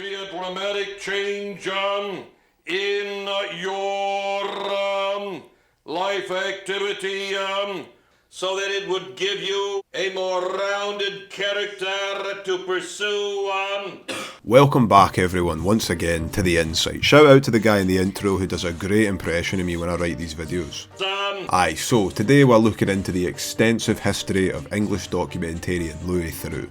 be a dramatic change in your life activity so that it would give you a more rounded character to pursue. Welcome back everyone, once again to The Insight. Shout out to the guy in the intro who does a great impression of me when I write these videos. Aye, so today we're looking into the extensive history of English documentarian Louis Theroux.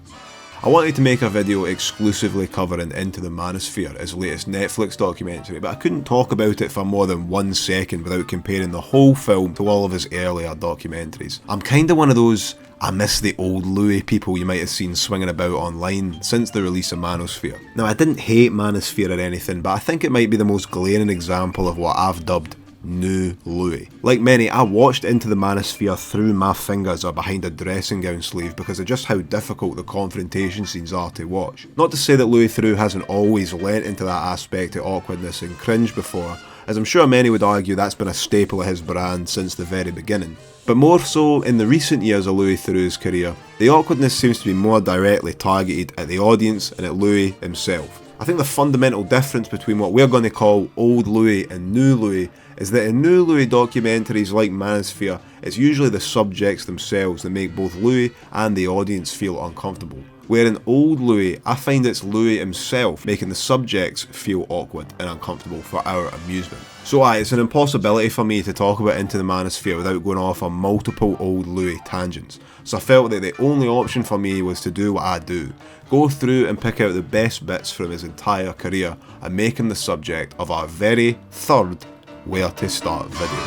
I wanted to make a video exclusively covering Into the Manosphere, his latest Netflix documentary, but I couldn't talk about it for more than 1 second without comparing the whole film to all of his earlier documentaries. I'm kinda one of those I miss the old Louis people you might have seen swinging about online since the release of Manosphere. Now, I didn't hate Manosphere or anything, but I think it might be the most glaring example of what I've dubbed New Louis. Like many, I watched Into the Manosphere through my fingers or behind a dressing gown sleeve because of just how difficult the confrontation scenes are to watch. Not to say that Louis Theroux hasn't always lent into that aspect of awkwardness and cringe before, as I'm sure many would argue that's been a staple of his brand since the very beginning. But more so in the recent years of Louis Theroux's career, the awkwardness seems to be more directly targeted at the audience and at Louis himself. I think the fundamental difference between what we're going to call Old Louis and New Louis is that in New Louis documentaries like Manosphere, it's usually the subjects themselves that make both Louis and the audience feel uncomfortable. Where in Old Louis, I find it's Louis himself making the subjects feel awkward and uncomfortable for our amusement. So it's an impossibility for me to talk about Into the Manosphere without going off on multiple Old Louis tangents. So I felt that the only option for me was to do what I do. Go through and pick out the best bits from his entire career and make him the subject of our very third Where to Start video.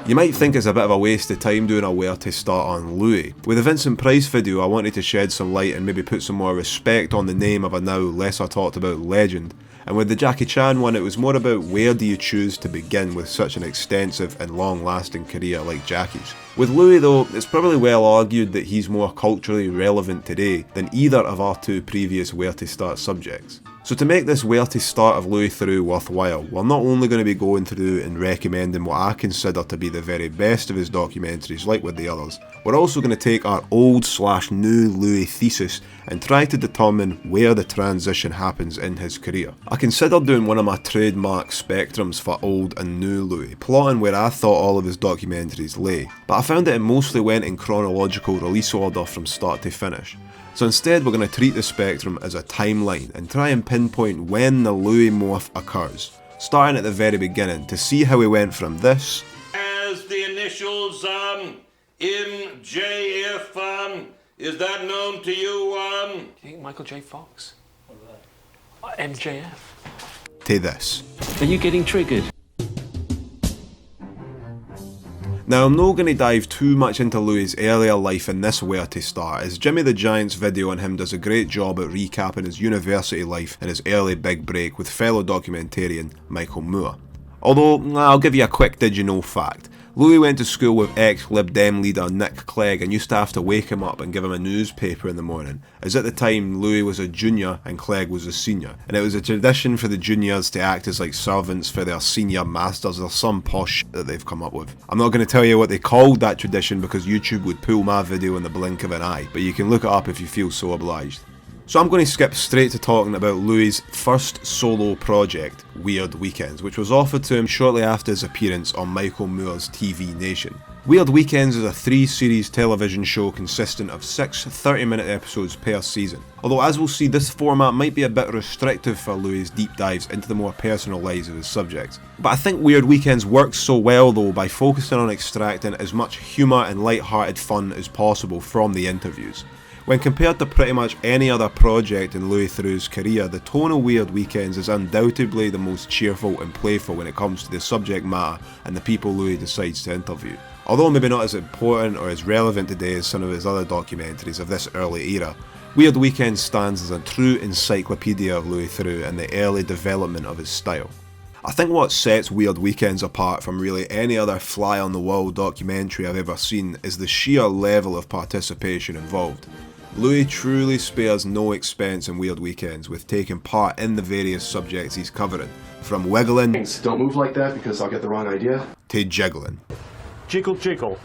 You might think it's a bit of a waste of time doing a Where to Start on Louis. With the Vincent Price video, I wanted to shed some light and maybe put some more respect on the name of a now lesser talked about legend. And with the Jackie Chan one, it was more about where do you choose to begin with such an extensive and long-lasting career like Jackie's. With Louis though, it's probably well argued that he's more culturally relevant today than either of our two previous Where to Start subjects. So to make this Where to Start of Louis Theroux worthwhile, we're not only going to be going through and recommending what I consider to be the very best of his documentaries like with the others, we're also going to take our old/new Louis thesis and try to determine where the transition happens in his career. I considered doing one of my trademark spectrums for old and new Louis, plotting where I thought all of his documentaries lay, but I found that it mostly went in chronological release order from start to finish. So instead we're going to treat the spectrum as a timeline and try and pinpoint when the Louis morph occurs, starting at the very beginning to see how he went from this As the initials MJF, is that known to you? You think Michael J. Fox? What about MJF? to this. Are you getting triggered? Now I'm not going to dive too much into Louis' earlier life in this Where to Start, as Jimmy the Giant's video on him does a great job at recapping his university life and his early big break with fellow documentarian Michael Moore. Although, I'll give you a quick did you know fact. Louis went to school with ex-Lib Dem leader Nick Clegg and used to have to wake him up and give him a newspaper in the morning, as at the time Louis was a junior and Clegg was a senior, and it was a tradition for the juniors to act as like servants for their senior masters or some posh shit that they've come up with. I'm not going to tell you what they called that tradition because YouTube would pull my video in the blink of an eye, but you can look it up if you feel so obliged. So I'm going to skip straight to talking about Louis' first solo project, Weird Weekends, which was offered to him shortly after his appearance on Michael Moore's TV Nation. Weird Weekends is a 3-series television show consisting of 6 30-minute episodes per season. Although as we'll see, this format might be a bit restrictive for Louis' deep dives into the more personal lives of his subjects. But I think Weird Weekends works so well though by focusing on extracting as much humour and light-hearted fun as possible from the interviews. When compared to pretty much any other project in Louis Theroux's career, the tone of Weird Weekends is undoubtedly the most cheerful and playful when it comes to the subject matter and the people Louis decides to interview. Although maybe not as important or as relevant today as some of his other documentaries of this early era, Weird Weekends stands as a true encyclopedia of Louis Theroux and the early development of his style. I think what sets Weird Weekends apart from really any other fly-on-the-wall documentary I've ever seen is the sheer level of participation involved. Louis truly spares no expense in Weird Weekends with taking part in the various subjects he's covering, from wiggling, don't move like that because I'll get the wrong idea, to jiggling. Jiggle jiggle.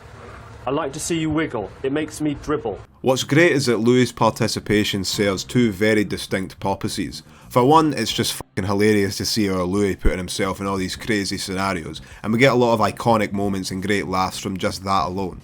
I like to see you wiggle. It makes me dribble. What's great is that Louis' participation serves two very distinct purposes. For one, it's just fucking hilarious to see our Louis putting himself in all these crazy scenarios, and we get a lot of iconic moments and great laughs from just that alone.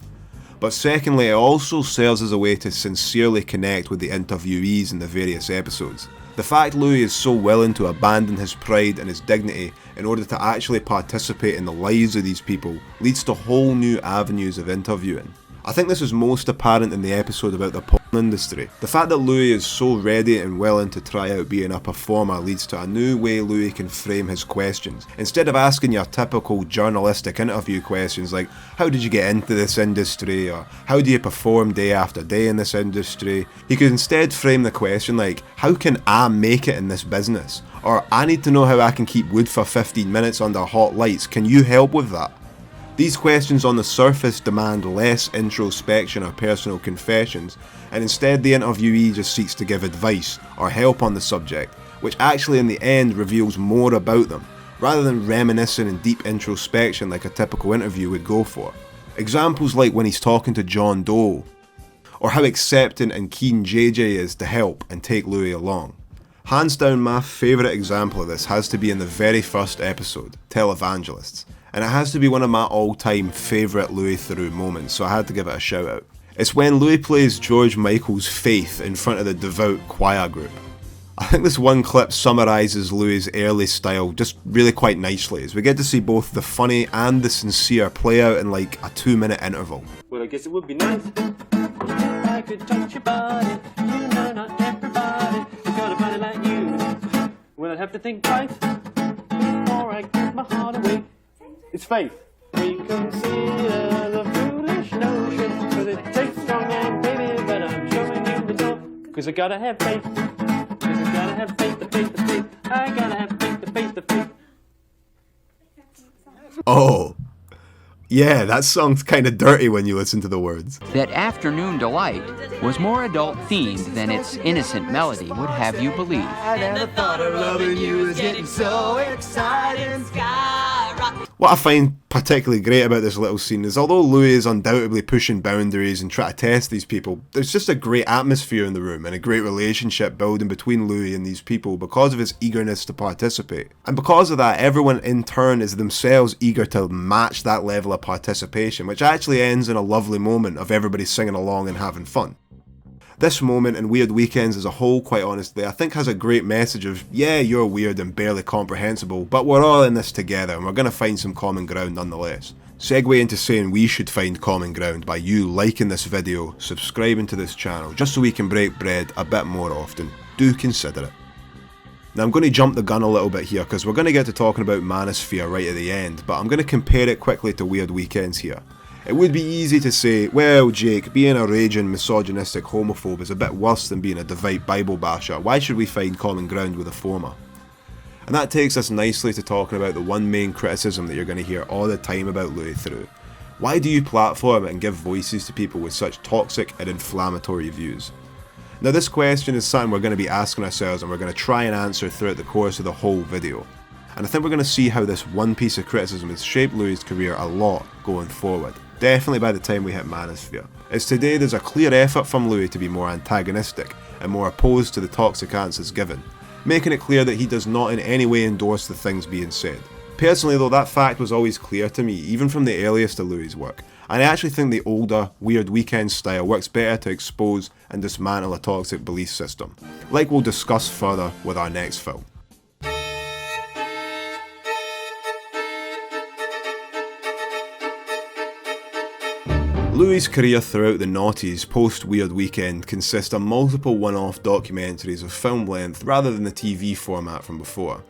But secondly, it also serves as a way to sincerely connect with the interviewees in the various episodes. The fact Louis is so willing to abandon his pride and his dignity in order to actually participate in the lives of these people leads to whole new avenues of interviewing. I think this is most apparent in the episode about the porn industry. The fact that Louis is so ready and willing to try out being a performer leads to a new way Louis can frame his questions. Instead of asking your typical journalistic interview questions like, how did you get into this industry, or how do you perform day after day in this industry, he could instead frame the question like, how can I make it in this business? Or, I need to know how I can keep wood for 15 minutes under hot lights, can you help with that? These questions on the surface demand less introspection or personal confessions, and instead the interviewee just seeks to give advice or help on the subject, which actually in the end reveals more about them, rather than reminiscing in deep introspection like a typical interview would go for. Examples like when he's talking to John Doe, or how accepting and keen JJ is to help and take Louis along. Hands down, my favourite example of this has to be in the very first episode, Televangelists. And it has to be one of my all-time favourite Louis Theroux moments, so I had to give it a shout out. It's when Louis plays George Michael's Faith in front of the devout choir group. I think this one clip summarises Louis' early style just really quite nicely, as we get to see both the funny and the sincere play out in like a 2-minute interval. Well, I guess it would be nice if I could touch your body. You know not everybody has got a body like you. Well, I'd have to think twice before I give my heart away. It's faith. Reconsider the foolish notion, cause it takes strong hand, baby, but I'm showing you the door. Cause I gotta have faith. Cause I gotta have faith, the faith, the faith. I gotta have faith, the faith, the faith. Oh, yeah, that song's kinda dirty when you listen to the words. That Afternoon Delight was more adult themed than its innocent melody would have you believe. And the thought of loving you is getting so exciting. What I find particularly great about this little scene is although Louis is undoubtedly pushing boundaries and trying to test these people, there's just a great atmosphere in the room and a great relationship building between Louis and these people because of his eagerness to participate. And because of that, everyone in turn is themselves eager to match that level of participation, which actually ends in a lovely moment of everybody singing along and having fun. This moment and Weird Weekends as a whole, quite honestly, I think has a great message of, yeah, you're weird and barely comprehensible, but we're all in this together and we're going to find some common ground nonetheless. Segue into saying we should find common ground by you liking this video, subscribing to this channel, just so we can break bread a bit more often. Do consider it. Now I'm going to jump the gun a little bit here because we're going to get to talking about Manosphere right at the end, but I'm going to compare it quickly to Weird Weekends here. It would be easy to say, well Jake, being a raging misogynistic homophobe is a bit worse than being a devout Bible basher. Why should we find common ground with the former? And that takes us nicely to talking about the one main criticism that you're going to hear all the time about Louis Theroux. Why do you platform and give voices to people with such toxic and inflammatory views? Now this question is something we're going to be asking ourselves and we're going to try and answer throughout the course of the whole video. And I think we're going to see how this one piece of criticism has shaped Louis' career a lot going forward. Definitely by the time we hit Manosphere. As today there's a clear effort from Louis to be more antagonistic and more opposed to the toxic answers given, making it clear that he does not in any way endorse the things being said. Personally though, that fact was always clear to me, even from the earliest of Louis' work, and I actually think the older, Weird Weekend style works better to expose and dismantle a toxic belief system, like we'll discuss further with our next film. Louis' career throughout the noughties post-Weird Weekend consists of multiple one-off documentaries of film length rather than the TV format from before.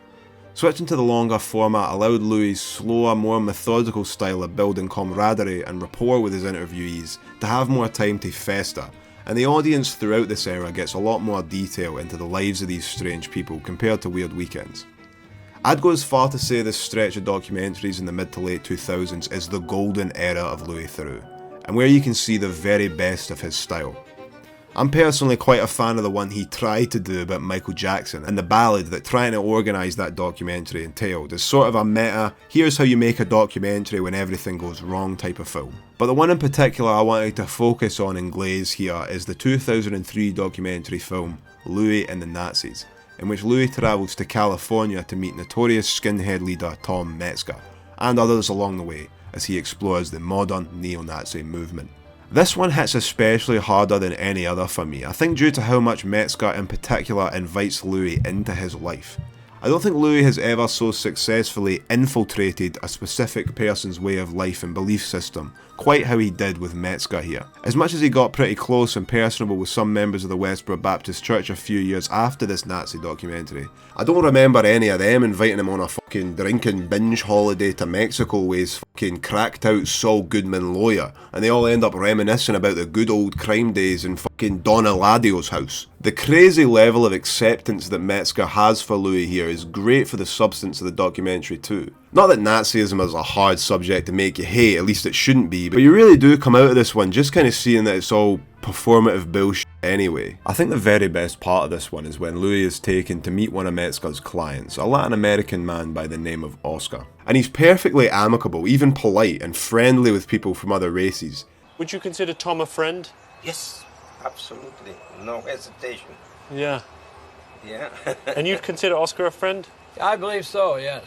Switching to the longer format allowed Louis' slower, more methodical style of building camaraderie and rapport with his interviewees to have more time to fester, and the audience throughout this era gets a lot more detail into the lives of these strange people compared to Weird Weekends. I'd go as far to say this stretch of documentaries in the mid to late 2000s is the golden era of Louis Theroux, and where you can see the very best of his style. I'm personally quite a fan of the one he tried to do about Michael Jackson, and the ballad that trying to organise that documentary entailed is sort of a meta, here's how you make a documentary when everything goes wrong type of film. But the one in particular I wanted to focus on and glaze here is the 2003 documentary film Louis and the Nazis, in which Louis travels to California to meet notorious skinhead leader Tom Metzger, and others along the way, as he explores the modern neo-Nazi movement. This one hits especially harder than any other for me, I think due to how much Metzger in particular invites Louis into his life. I don't think Louis has ever so successfully infiltrated a specific person's way of life and belief system, quite how he did with Metzger here. As much as he got pretty close and personable with some members of the Westboro Baptist Church a few years after this Nazi documentary, I don't remember any of them inviting him on a fucking drinking binge holiday to Mexico with his fucking cracked out Saul Goodman lawyer, and they all end up reminiscing about the good old crime days in fucking Don Eladio's house. The crazy level of acceptance that Metzger has for Louis here is great for the substance of the documentary too. Not that Nazism is a hard subject to make you hate, at least it shouldn't be, but you really do come out of this one just kind of seeing that it's all performative bullshit anyway. I think the very best part of this one is when Louis is taken to meet one of Metzger's clients, a Latin American man by the name of Oscar. And he's perfectly amicable, even polite and friendly with people from other races. Would you consider Tom a friend? Yes, absolutely. No hesitation. Yeah. Yeah. And you'd consider Oscar a friend? I believe so, yes.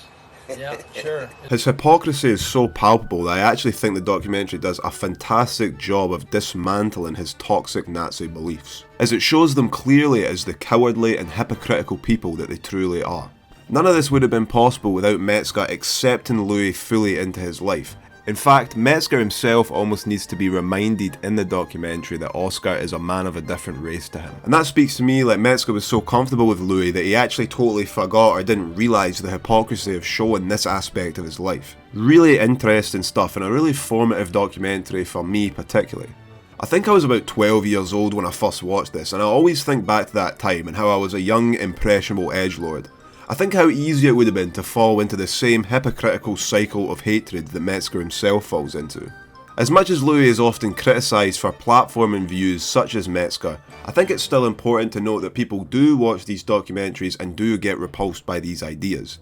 Yeah, sure. His hypocrisy is so palpable that I actually think the documentary does a fantastic job of dismantling his toxic Nazi beliefs, as it shows them clearly as the cowardly and hypocritical people that they truly are. None of this would have been possible without Metzger accepting Louis fully into his life. In fact, Metzger himself almost needs to be reminded in the documentary that Oscar is a man of a different race to him. And that speaks to me like Metzger was so comfortable with Louis that he actually totally forgot or didn't realise the hypocrisy of showing this aspect of his life. Really interesting stuff and a really formative documentary for me particularly. I think I was about 12 years old when I first watched this, and I always think back to that time and how I was a young, impressionable edgelord. I think how easy it would have been to fall into the same hypocritical cycle of hatred that Metzger himself falls into. As much as Louis is often criticised for platforming views such as Metzger, I think it's still important to note that people do watch these documentaries and do get repulsed by these ideas.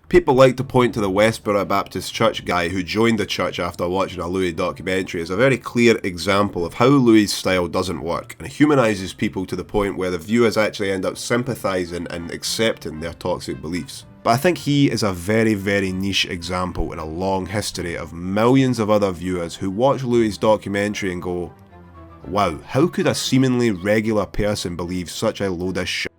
People like to point to the Westboro Baptist Church guy who joined the church after watching a Louis documentary as a very clear example of how Louis' style doesn't work and humanises people to the point where the viewers actually end up sympathising and accepting their toxic beliefs. But I think he is a very, very niche example in a long history of millions of other viewers who watch Louis' documentary and go, wow, how could a seemingly regular person believe such a load of shit?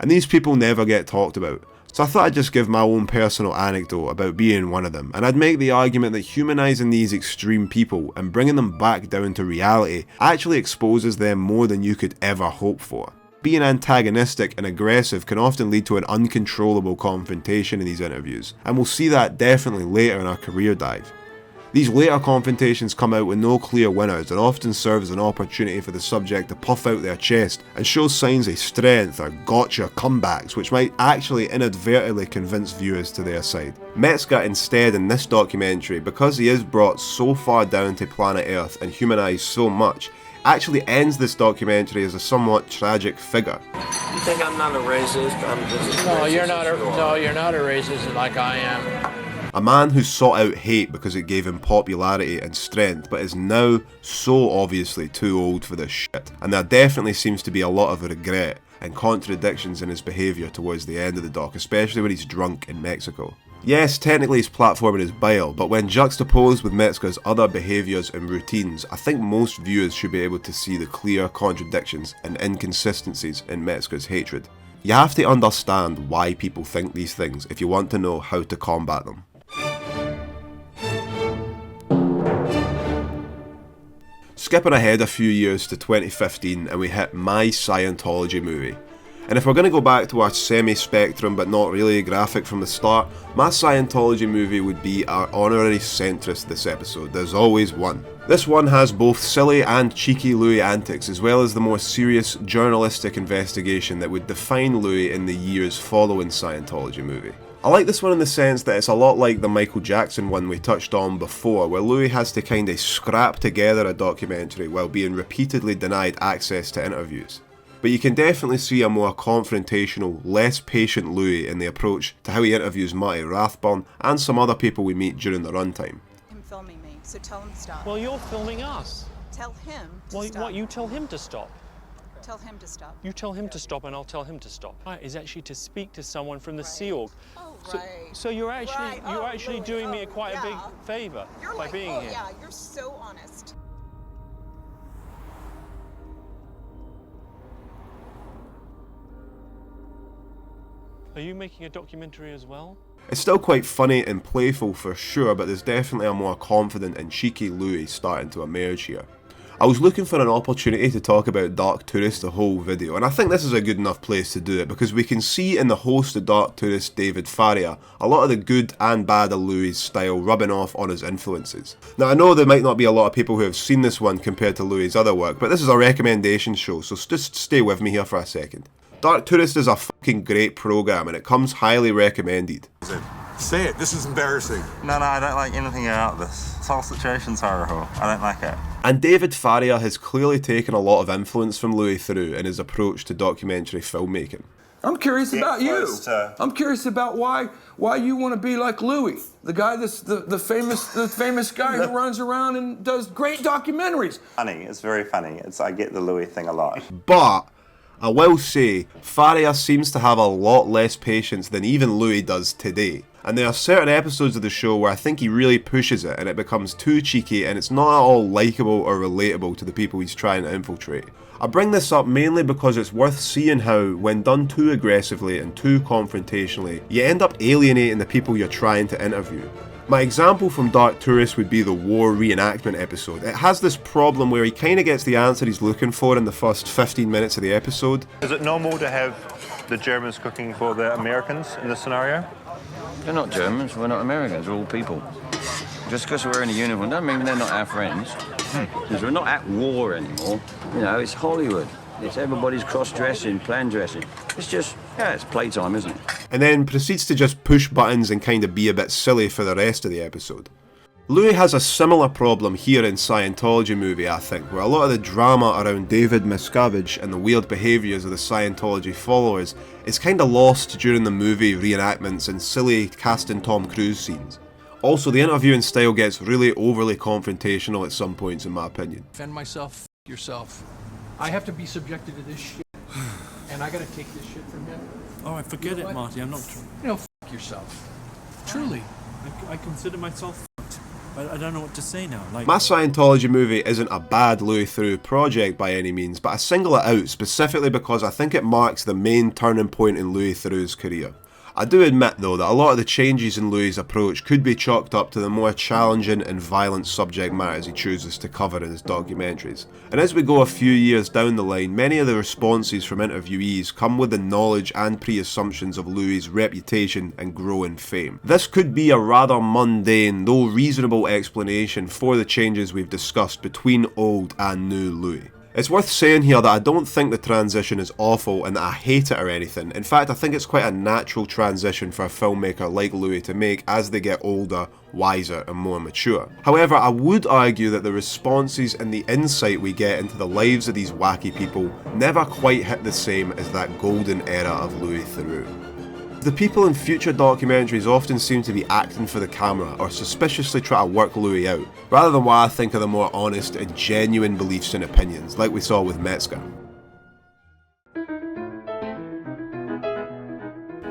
And these people never get talked about. So I thought I'd just give my own personal anecdote about being one of them, and I'd make the argument that humanising these extreme people and bringing them back down to reality actually exposes them more than you could ever hope for. Being antagonistic and aggressive can often lead to an uncontrollable confrontation in these interviews, and we'll see that definitely later in our career dive. These later confrontations come out with no clear winners and often serve as an opportunity for the subject to puff out their chest and show signs of strength or gotcha comebacks which might actually inadvertently convince viewers to their side. Metzger instead in this documentary, because he is brought so far down to planet Earth and humanised so much, actually ends this documentary as a somewhat tragic figure. You think I'm not a racist? I'm just No, you're not a racist like I am. A man who sought out hate because it gave him popularity and strength, but is now so obviously too old for this shit. And there definitely seems to be a lot of regret and contradictions in his behaviour towards the end of the doc, especially when he's drunk in Mexico. Yes, technically he's platforming his bile, but when juxtaposed with Metzger's other behaviours and routines, I think most viewers should be able to see the clear contradictions and inconsistencies in Metzger's hatred. You have to understand why people think these things if you want to know how to combat them. Skipping ahead a few years to 2015 and we hit My Scientology Movie. And if we're going to go back to our semi-spectrum but not really graphic from the start, My Scientology Movie would be our honorary centrist this episode. There's always one. This one has both silly and cheeky Louis antics as well as the more serious journalistic investigation that would define Louis in the years following Scientology Movie. I like this one in the sense that it's a lot like the Michael Jackson one we touched on before, where Louis has to kinda scrap together a documentary while being repeatedly denied access to interviews. But you can definitely see a more confrontational, less patient Louis in the approach to how he interviews Marty Rathburn and some other people we meet during the runtime. Him filming me, so tell him to stop. Well, you're filming us. Tell him to Well, stop. what, you tell him to stop? Tell him to stop. You tell him to stop and I'll tell him to stop. Right, is actually to speak to someone from the Right. Sea Org. Oh, So, right. so you're actually Right. you're Louis, doing me quite a big yeah. favour You're by like, being here. yeah, you're so honest. Are you making a documentary as well? It's still quite funny and playful for sure, but there's definitely a more confident and cheeky Louis starting to emerge here. I was looking for an opportunity to talk about Dark Tourist the whole video, and I think this is a good enough place to do it because we can see in the host of Dark Tourist, David Farrier, a lot of the good and bad of Louis' style rubbing off on his influences. Now I know there might not be a lot of people who have seen this one compared to Louis' other work, but this is a recommendation show, so just stay with me here for a second. Dark Tourist is a fucking great programme and it comes highly recommended. Say it, this is embarrassing. No, I don't like anything about this. This whole situation's horrible. I don't like it. And David Farrier has clearly taken a lot of influence from Louis Theroux in his approach to documentary filmmaking. I'm curious about you. I'm curious about why you want to be like Louis, the guy that's the famous guy who runs around and does great documentaries. Funny, it's very funny. I get the Louis thing a lot. But I will say, Farrier seems to have a lot less patience than even Louis does today. And there are certain episodes of the show where I think he really pushes it and it becomes too cheeky and it's not at all likeable or relatable to the people he's trying to infiltrate. I bring this up mainly because it's worth seeing how, when done too aggressively and too confrontationally, you end up alienating the people you're trying to interview. My example from Dark Tourist would be the war reenactment episode. It has this problem where he kinda gets the answer he's looking for in the first 15 minutes of the episode. Is it normal to have the Germans cooking for the Americans in this scenario? They're not Germans, we're not Americans, we're all people. Just because we're in a uniform doesn't mean they're not our friends. Because we're not at war anymore. You know, it's Hollywood. It's everybody's cross-dressing, plan dressing. It's just, yeah, it's playtime, isn't it? And then proceeds to just push buttons and kind of be a bit silly for the rest of the episode. Louis has a similar problem here in Scientology Movie, I think, where a lot of the drama around David Miscavige and the weird behaviours of the Scientology followers is kind of lost during the movie reenactments and silly casting Tom Cruise scenes. Also, the interviewing style gets really overly confrontational at some points in my opinion. Defend myself, yourself. I have to be subjected to this shit, and I gotta take this shit from him. All right, forget it, Marty. I'm not. You know, f yourself. Truly. I consider myself fucked. I don't know what to say now. My Scientology Movie isn't a bad Louis Theroux project by any means, but I single it out specifically because I think it marks the main turning point in Louis Theroux's career. I do admit though that a lot of the changes in Louis' approach could be chalked up to the more challenging and violent subject matters he chooses to cover in his documentaries. And as we go a few years down the line, many of the responses from interviewees come with the knowledge and pre-assumptions of Louis' reputation and growing fame. This could be a rather mundane, though reasonable explanation for the changes we've discussed between old and new Louis. It's worth saying here that I don't think the transition is awful and that I hate it or anything. In fact, I think it's quite a natural transition for a filmmaker like Louis to make as they get older, wiser and more mature. However, I would argue that the responses and the insight we get into the lives of these wacky people never quite hit the same as that golden era of Louis Theroux. The people in future documentaries often seem to be acting for the camera or suspiciously try to work Louis out, rather than what I think are the more honest and genuine beliefs and opinions, like we saw with Metzger.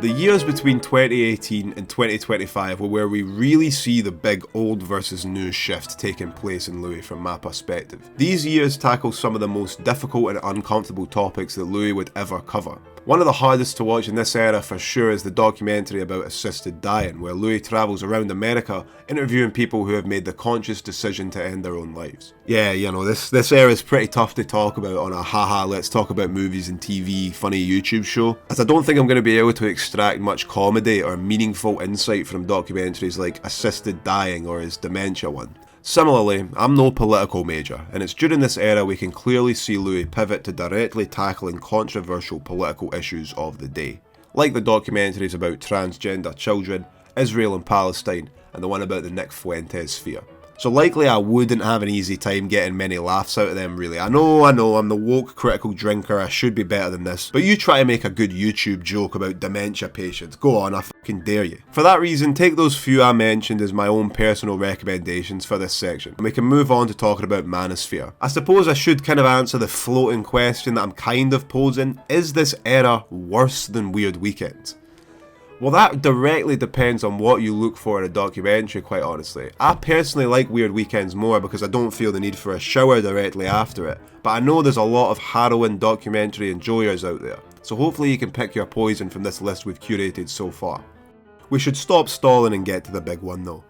The years between 2018 and 2025 were where we really see the big old versus new shift taking place in Louis from my perspective. These years tackle some of the most difficult and uncomfortable topics that Louis would ever cover. One of the hardest to watch in this era for sure is the documentary about assisted dying, where Louis travels around America interviewing people who have made the conscious decision to end their own lives. Yeah, you know, this era is pretty tough to talk about on a haha let's talk about movies and TV funny YouTube show, as I don't think I'm going to be able to extract much comedy or meaningful insight from documentaries like Assisted Dying or his dementia one. Similarly, I'm no political major, and it's during this era we can clearly see Louis pivot to directly tackling controversial political issues of the day, like the documentaries about transgender children, Israel and Palestine, and the one about the Nick Fuentes sphere. So likely I wouldn't have an easy time getting many laughs out of them really. I know, I'm the woke critical drinker, I should be better than this, but you try to make a good YouTube joke about dementia patients, go on, I fucking dare you. For that reason, take those few I mentioned as my own personal recommendations for this section, and we can move on to talking about Manosphere. I suppose I should kind of answer the floating question that I'm kind of posing, is this era worse than Weird Weekends? Well, that directly depends on what you look for in a documentary, quite honestly. I personally like Weird Weekends more because I don't feel the need for a shower directly after it, but I know there's a lot of harrowing documentary enjoyers out there, so hopefully you can pick your poison from this list we've curated so far. We should stop stalling and get to the big one though.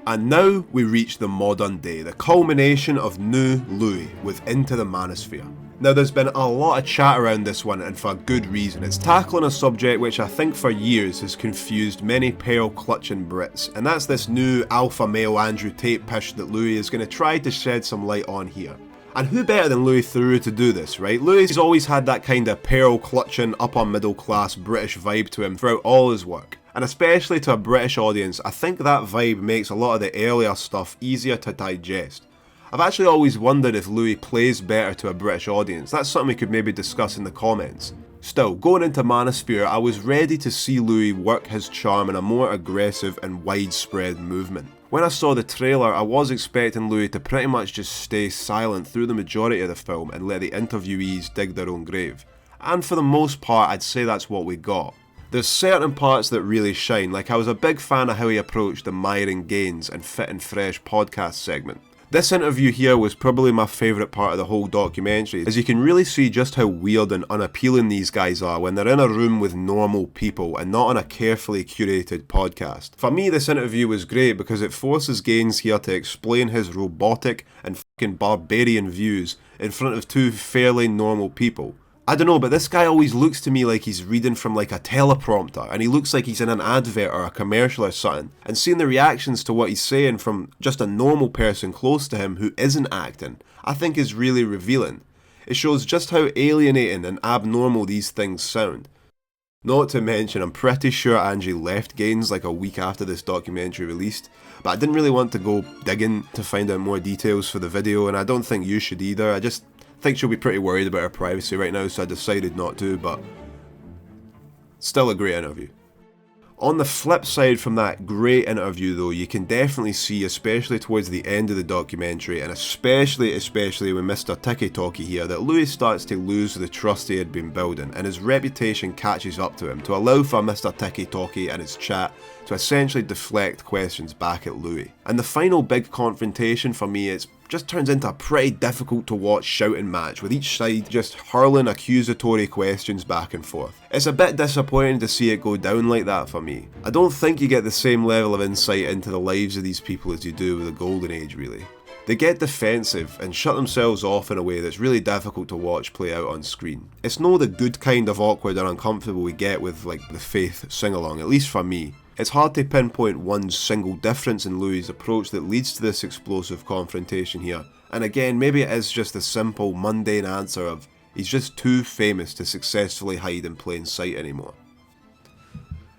And now we reach the modern day, the culmination of New Louis with Into the Manosphere. Now there's been a lot of chat around this one, and for good reason. It's tackling a subject which I think for years has confused many pearl-clutching Brits, and that's this new alpha male Andrew Tate pish that Louis is going to try to shed some light on here. And who better than Louis Theroux to do this, right? Louis has always had that kind of pearl-clutching, upper middle class British vibe to him throughout all his work. And especially to a British audience, I think that vibe makes a lot of the earlier stuff easier to digest. I've actually always wondered if Louis plays better to a British audience. That's something we could maybe discuss in the comments. Still, going into Manosphere, I was ready to see Louis work his charm in a more aggressive and widespread movement. When I saw the trailer, I was expecting Louis to pretty much just stay silent through the majority of the film and let the interviewees dig their own grave. And for the most part, I'd say that's what we got. There's certain parts that really shine, like I was a big fan of how he approached the Myron Gaines and Fit and Fresh podcast segment. This interview here was probably my favourite part of the whole documentary, as you can really see just how weird and unappealing these guys are when they're in a room with normal people and not on a carefully curated podcast. For me, this interview was great because it forces Gaines here to explain his robotic and fucking barbarian views in front of two fairly normal people. I don't know, but this guy always looks to me like he's reading from like a teleprompter, and he looks like he's in an advert or a commercial or something, and seeing the reactions to what he's saying from just a normal person close to him who isn't acting, I think is really revealing. It shows just how alienating and abnormal these things sound. Not to mention, I'm pretty sure Angie left Gaines like a week after this documentary released, but I didn't really want to go digging to find out more details for the video, and I don't think you should either. I just think she'll be pretty worried about her privacy right now, so I decided not to, but still a great interview. On the flip side from that great interview though, you can definitely see, especially towards the end of the documentary, and especially with Mr. Tiki-Talkie here, that Louis starts to lose the trust he had been building, and his reputation catches up to him to allow for Mr. Tiki-Talkie and his chat to essentially deflect questions back at Louis. And the final big confrontation for me, it just turns into a pretty difficult to watch shouting match, with each side just hurling accusatory questions back and forth. It's a bit disappointing to see it go down like that for me. I don't think you get the same level of insight into the lives of these people as you do with the Golden Age really. They get defensive and shut themselves off in a way that's really difficult to watch play out on screen. It's no the good kind of awkward and uncomfortable we get with like the Faith sing-along, at least for me. It's hard to pinpoint one single difference in Louis' approach that leads to this explosive confrontation here, and again, maybe it is just the simple, mundane answer of he's just too famous to successfully hide in plain sight anymore.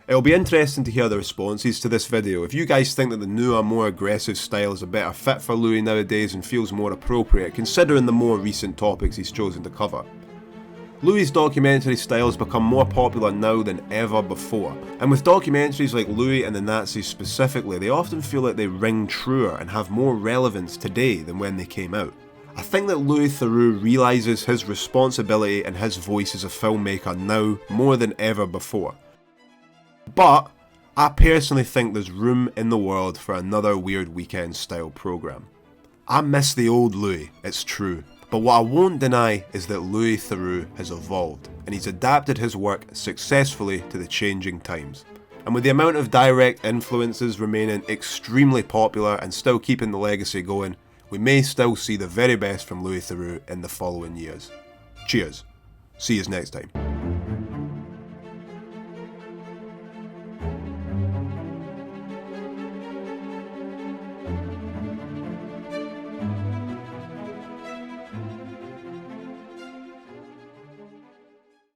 It'll be interesting to hear the responses to this video. If you guys think that the newer, more aggressive style is a better fit for Louis nowadays and feels more appropriate, considering the more recent topics he's chosen to cover. Louis' documentary style has become more popular now than ever before, and with documentaries like Louis and the Nazis specifically, they often feel like they ring truer and have more relevance today than when they came out. I think that Louis Theroux realises his responsibility and his voice as a filmmaker now more than ever before. But I personally think there's room in the world for another Weird Weekend style programme. I miss the old Louis, it's true. But what I won't deny is that Louis Theroux has evolved, and he's adapted his work successfully to the changing times. And with the amount of direct influences remaining extremely popular and still keeping the legacy going, we may still see the very best from Louis Theroux in the following years. Cheers. See you next time.